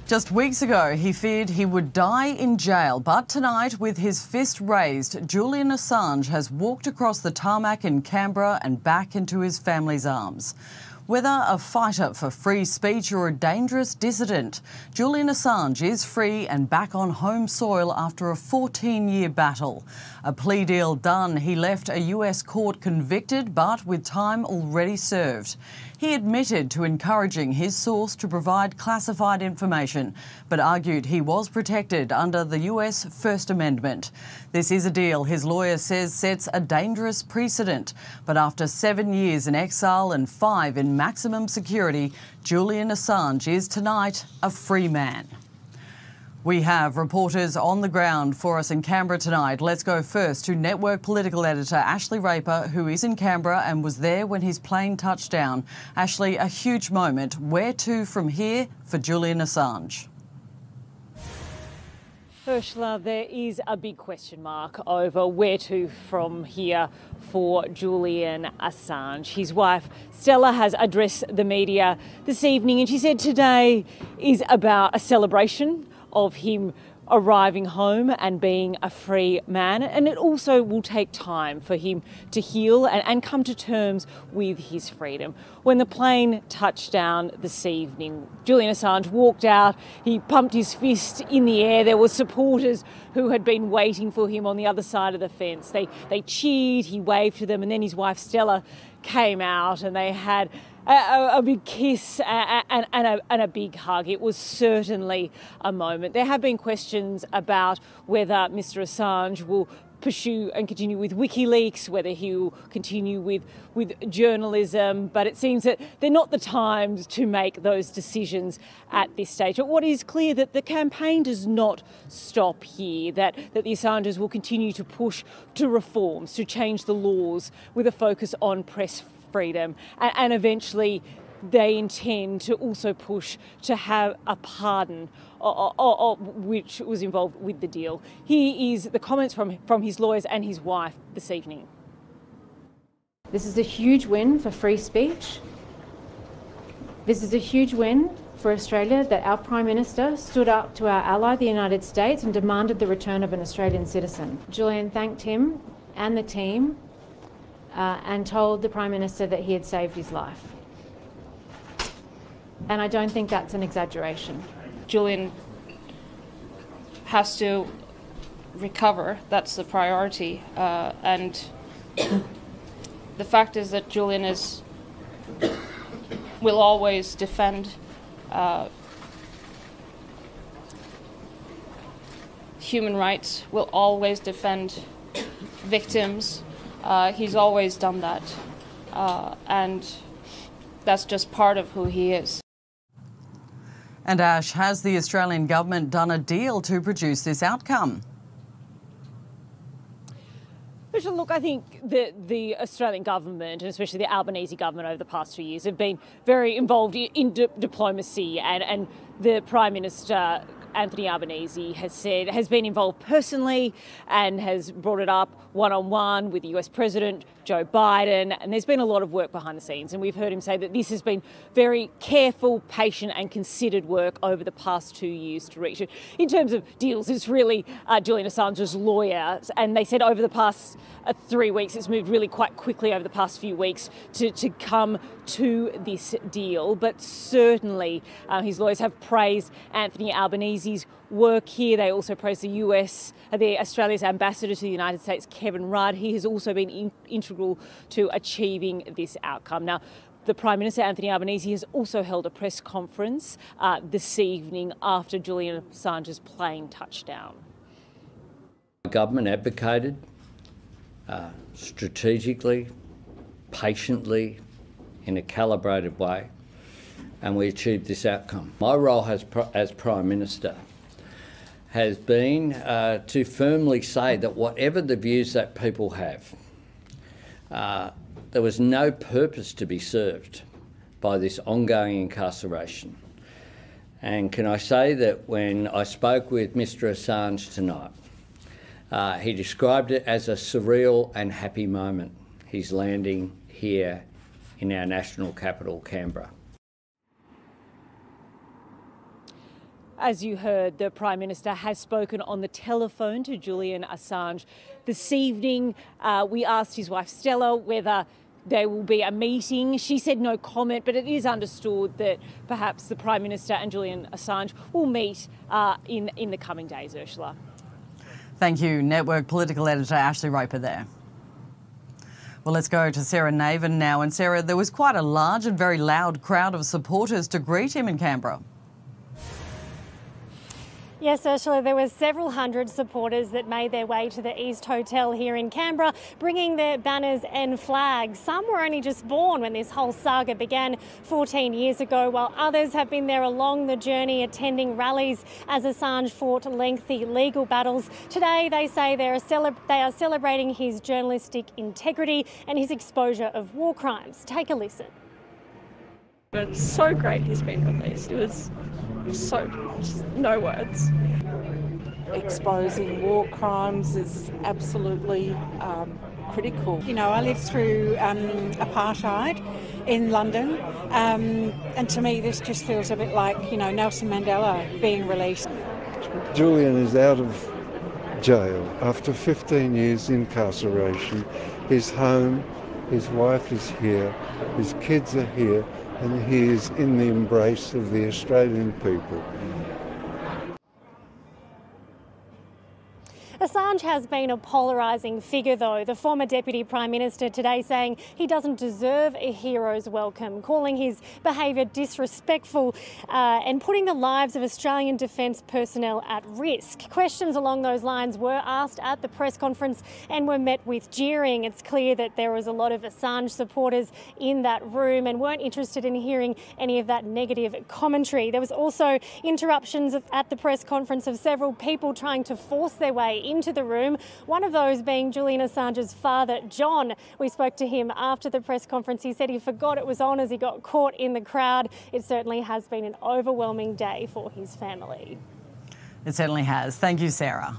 Just weeks ago, he feared he would die in jail, but tonight, with his fist raised, Julian Assange has walked across the tarmac in Canberra and back into his family's arms. Whether a fighter for free speech or a dangerous dissident, Julian Assange is free and back on home soil after a 14-year battle. A plea deal done, he left a US court convicted but with time already served. He admitted to encouraging his source to provide classified information, but argued he was protected under the US First Amendment. This is a deal his lawyer says sets a dangerous precedent. But after 7 years in exile and 5 in maximum security, Julian Assange is tonight a free man. We have reporters on the ground for us in Canberra tonight. Let's go first to Network political editor Ashley Raper, who is in Canberra and was there when his plane touched down. Ashley, a huge moment. Where to from here for Julian Assange? Ursula, there is a big question mark over where to from here for Julian Assange. His wife Stella has addressed the media this evening and she said today is about a celebration of him arriving home and being a free man, and it also will take time for him to heal and come to terms with his freedom. When the plane touched down this evening, Julian Assange walked out, he pumped his fist in the air. There were supporters who had been waiting for him on the other side of the fence. They cheered, he waved to them, and then his wife Stella came out and they had a big kiss and a big hug. It was certainly a moment. There have been questions about whether Mr Assange will pursue and continue with WikiLeaks, whether he will continue with journalism, but it seems that they're not the times to make those decisions at this stage. But what is clear that the campaign does not stop here, that the Assanges will continue to push to reforms, to change the laws with a focus on press freedom, and eventually they intend to also push to have a pardon which was involved with the deal. Here is the comments from his lawyers and his wife this evening. This is a huge win for free speech. This is a huge win for Australia that our Prime Minister stood up to our ally, the United States, and demanded the return of an Australian citizen. Julian thanked him and the team and told the Prime Minister that he had saved his life. And I don't think that's an exaggeration. Julian has to recover, that's the priority, and the fact is that Julian will always defend human rights, will always defend victims. He's always done that, and that's just part of who he is. And Ash, has the Australian government done a deal to produce this outcome? Look, I think the Australian government, and especially the Albanese government over the past 2 years, have been very involved in diplomacy, and the Prime Minister Anthony Albanese has been involved personally and has brought it up one-on-one with the US President Joe Biden, and there's been a lot of work behind the scenes, and we've heard him say that this has been very careful, patient and considered work over the past 2 years to reach it. In terms of deals, it's really Julian Assange's lawyer, and they said over the past 3 weeks, it's moved really quite quickly over the past few weeks to come to this deal, but certainly his lawyers have praised Anthony Albanese's work here. They also praised the Australia's ambassador to the United States, Kevin Rudd. He has also been integral to achieving this outcome. Now, the Prime Minister, Anthony Albanese, has also held a press conference this evening after Julian Assange's plane touched down. The government advocated strategically, patiently, in a calibrated way, and we achieved this outcome. My role as Prime Minister has been to firmly say that whatever the views that people have, there was no purpose to be served by this ongoing incarceration. And can I say that when I spoke with Mr Assange tonight, he described it as a surreal and happy moment. He's landing here in our national capital, Canberra. As you heard, the Prime Minister has spoken on the telephone to Julian Assange this evening. We asked his wife Stella whether there will be a meeting. She said no comment, but it is understood that perhaps the Prime Minister and Julian Assange will meet in the coming days, Ursula. Thank you, Network Political Editor Ashley Roper there. Well, let's go to Sarah Navin now. And Sarah, there was quite a large and very loud crowd of supporters to greet him in Canberra. Yes, Ursula, there were several hundred supporters that made their way to the East Hotel here in Canberra, bringing their banners and flags. Some were only just born when this whole saga began 14 years ago, while others have been there along the journey, attending rallies as Assange fought lengthy legal battles. Today, they say they are celebrating his journalistic integrity and his exposure of war crimes. Take a listen. It's so great he's been released. It was so, no words. Exposing war crimes is absolutely critical. You know, I lived through apartheid in London, and to me this just feels a bit like, you know, Nelson Mandela being released. Julian is out of jail after 15 years incarceration. His home, his wife is here, his kids are here, and he is in the embrace of the Australian people. Assange has been a polarising figure, though. The former Deputy Prime Minister today saying he doesn't deserve a hero's welcome, calling his behaviour disrespectful and putting the lives of Australian defence personnel at risk. Questions along those lines were asked at the press conference and were met with jeering. It's clear that there was a lot of Assange supporters in that room and weren't interested in hearing any of that negative commentary. There was also interruptions at the press conference of several people trying to force their way into the room, one of those being Julian Assange's father, John. We spoke to him after the press conference. He said he forgot it was on as he got caught in the crowd. It certainly has been an overwhelming day for his family. It certainly has. Thank you, Sarah.